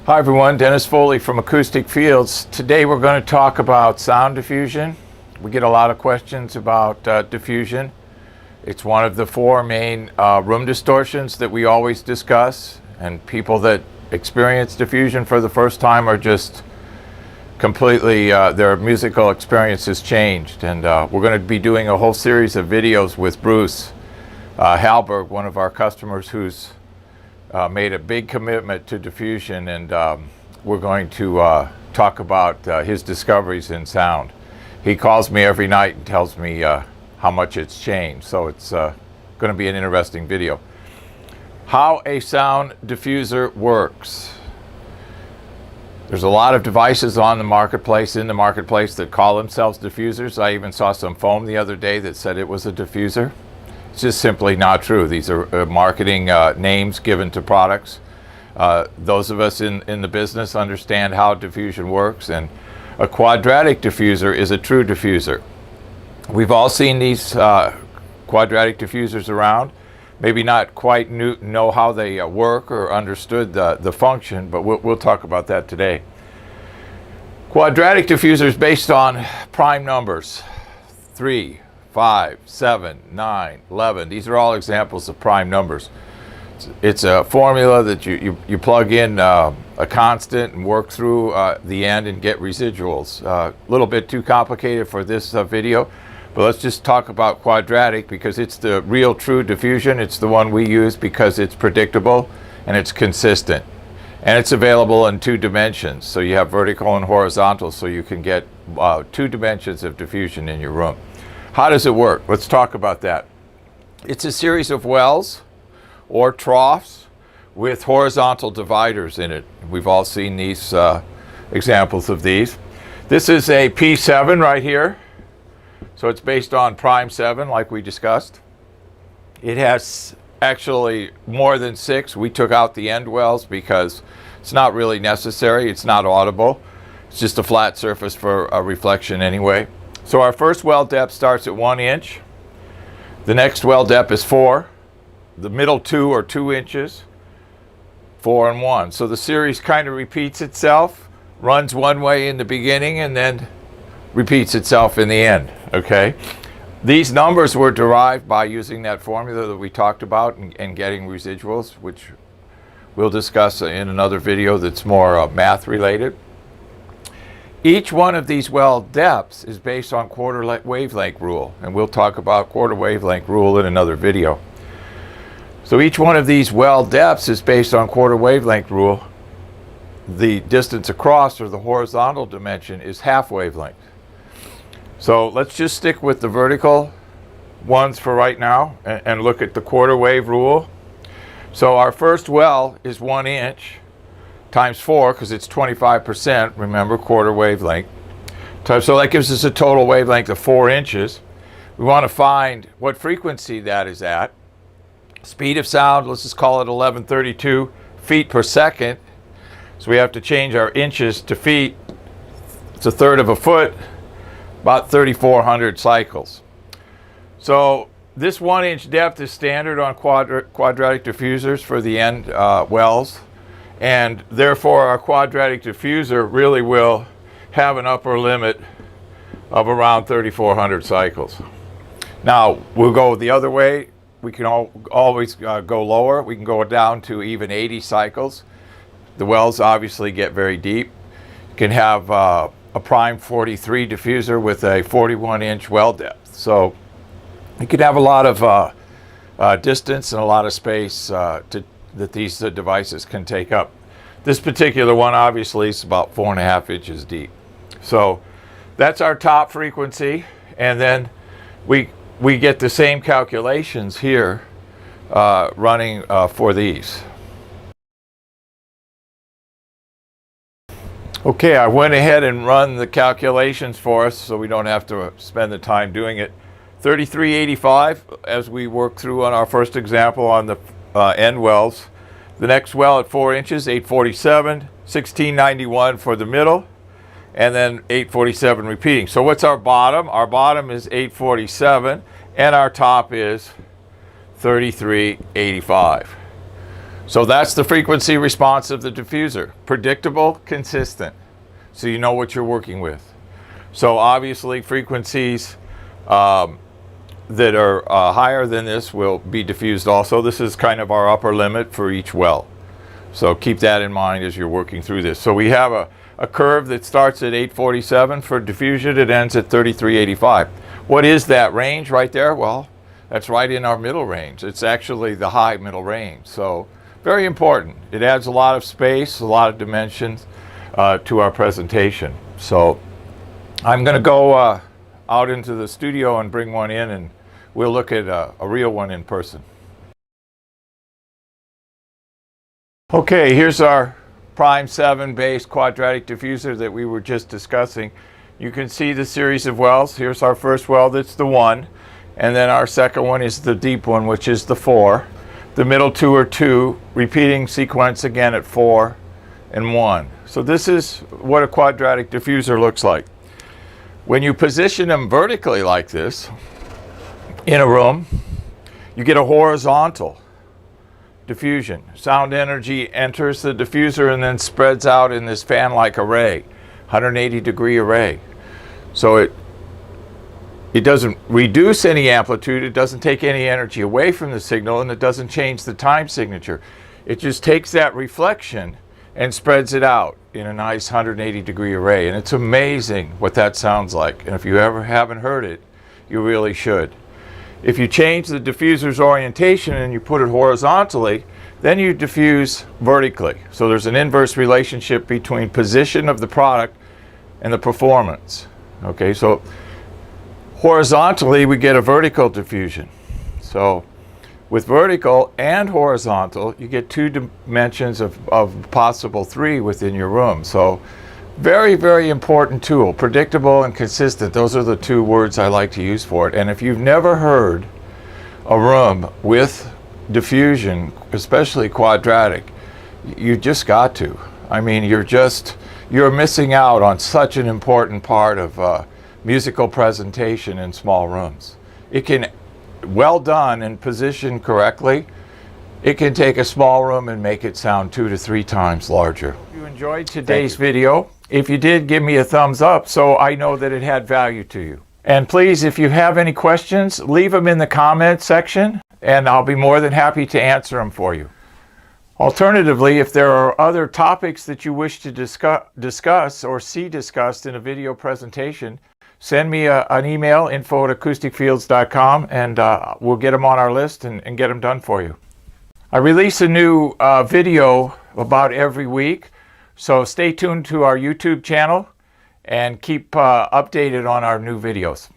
Hi everyone, Dennis Foley from AcousticFields. Today we're going to talk about sound diffusion. We get a lot of questions about diffusion. It's one of the four main room distortions that we always discuss, and people that experience diffusion for the first time are just completely, their musical experience has changed. And we're going to be doing a whole series of videos with Bruce Halberg, one of our customers who's made a big commitment to diffusion, and we're going to talk about his discoveries in sound. He calls me every night and tells me how much it's changed, so it's going to be an interesting video. How a sound diffuser works. There's a lot of devices in the marketplace that call themselves diffusers. I even saw some foam the other day that said it was a diffuser. It's just simply not true. These are marketing names given to products. Those of us in the business understand how diffusion works, and a quadratic diffuser is a true diffuser. We've all seen these quadratic diffusers around. Maybe not quite know how they work or understood the function, but we'll talk about that today. Quadratic diffuser is based on prime numbers: 3, 5, 7, 9, 11. These are all examples of prime numbers. It's a formula that you plug in a constant and work through the end and get residuals. A little bit too complicated for this video, but let's just talk about quadratic because it's the real true diffusion. It's the one we use because it's predictable and it's consistent. And it's available in 2 dimensions. So you have vertical and horizontal, so you can get 2 dimensions of diffusion in your room. How does it work? Let's talk about that. It's a series of wells or troughs with horizontal dividers in it. We've all seen these examples of these. This is a P7 right here. So it's based on prime 7 like we discussed. It has actually more than 6. We took out the end wells because it's not really necessary. It's not audible. It's just a flat surface for a reflection anyway. So our first well depth starts at 1 inch. The next well depth is 4. The middle 2 are 2 inches, 4 and 1. So the series kind of repeats itself, runs one way in the beginning and then repeats itself in the end, okay? These numbers were derived by using that formula that we talked about and getting residuals, which we'll discuss in another video that's more math related. Each one of these well depths is based on quarter wavelength rule, and we'll talk about quarter wavelength rule in another video. So each one of these well depths is based on quarter wavelength rule. The distance across, or the horizontal dimension, is half wavelength. So let's just stick with the vertical ones for right now and look at the quarter wave rule. So our first well is 1 inch times 4, because it's 25%, remember, quarter wavelength. So that gives us a total wavelength of 4 inches. We want to find what frequency that is at. Speed of sound, let's just call it 1132 feet per second. So we have to change our inches to feet. It's a third of a foot, about 3,400 cycles. So this 1 inch depth is standard on quadratic diffusers for the end wells. And therefore our quadratic diffuser really will have an upper limit of around 3,400 cycles. Now we'll go the other way. We can always go lower. We can go down to even 80 cycles. The wells obviously get very deep. You can have a prime 43 diffuser with a 41 inch well depth. So you can have a lot of distance and a lot of space that these devices can take up. This particular one obviously is about 4.5 inches deep. So that's our top frequency, and then we get the same calculations here running for these. Okay, I went ahead and run the calculations for us so we don't have to spend the time doing it. 3385 as we work through on our first example on the end wells. The next well at 4 inches, 847, 1691 for the middle, and then 847 repeating. So what's our bottom? Our bottom is 847, and our top is 3385. So that's the frequency response of the diffuser. Predictable, consistent, so you know what you're working with. So obviously frequencies that are higher than this will be diffused also. This is kind of our upper limit for each well. So keep that in mind as you're working through this. So we have a curve that starts at 847 for diffusion. It ends at 3385. What is that range right there? Well, that's right in our middle range. It's actually the high middle range. So very important. It adds a lot of space, a lot of dimensions to our presentation. So I'm going to go out into the studio and bring one in, and we'll look at a real one in person. Okay, here's our Prime 7 base quadratic diffuser that we were just discussing. You can see the series of wells. Here's our first well, that's the 1. And then our second one is the deep one, which is the 4. The middle two are 2, repeating sequence again at 4 and 1. So this is what a quadratic diffuser looks like. When you position them vertically like this in a room, you get a horizontal diffusion. Sound energy enters the diffuser and then spreads out in this fan-like array, 180-degree array. So it doesn't reduce any amplitude, it doesn't take any energy away from the signal, and it doesn't change the time signature. It just takes that reflection and spreads it out in a nice 180-degree array. And it's amazing what that sounds like. And if you ever haven't heard it, you really should. If you change the diffuser's orientation and you put it horizontally, then you diffuse vertically. So there's an inverse relationship between position of the product and the performance. Okay, so horizontally we get a vertical diffusion. So with vertical and horizontal, you get 2 dimensions of possible 3 within your room. So very, very important tool. Predictable and consistent. Those are the 2 words I like to use for it. And if you've never heard a room with diffusion, especially quadratic, you just got to. I mean, you're missing out on such an important part of musical presentation in small rooms. It can, well done and positioned correctly, it can take a small room and make it sound 2 to 3 times larger. If you enjoyed today's video, if you did, give me a thumbs up so I know that it had value to you. And please, if you have any questions, leave them in the comment section and I'll be more than happy to answer them for you. Alternatively, if there are other topics that you wish to discuss or see discussed in a video presentation, send me an email, info@AcousticFields.com, and we'll get them on our list and get them done for you. I release a new video about every week, so stay tuned to our YouTube channel and keep updated on our new videos.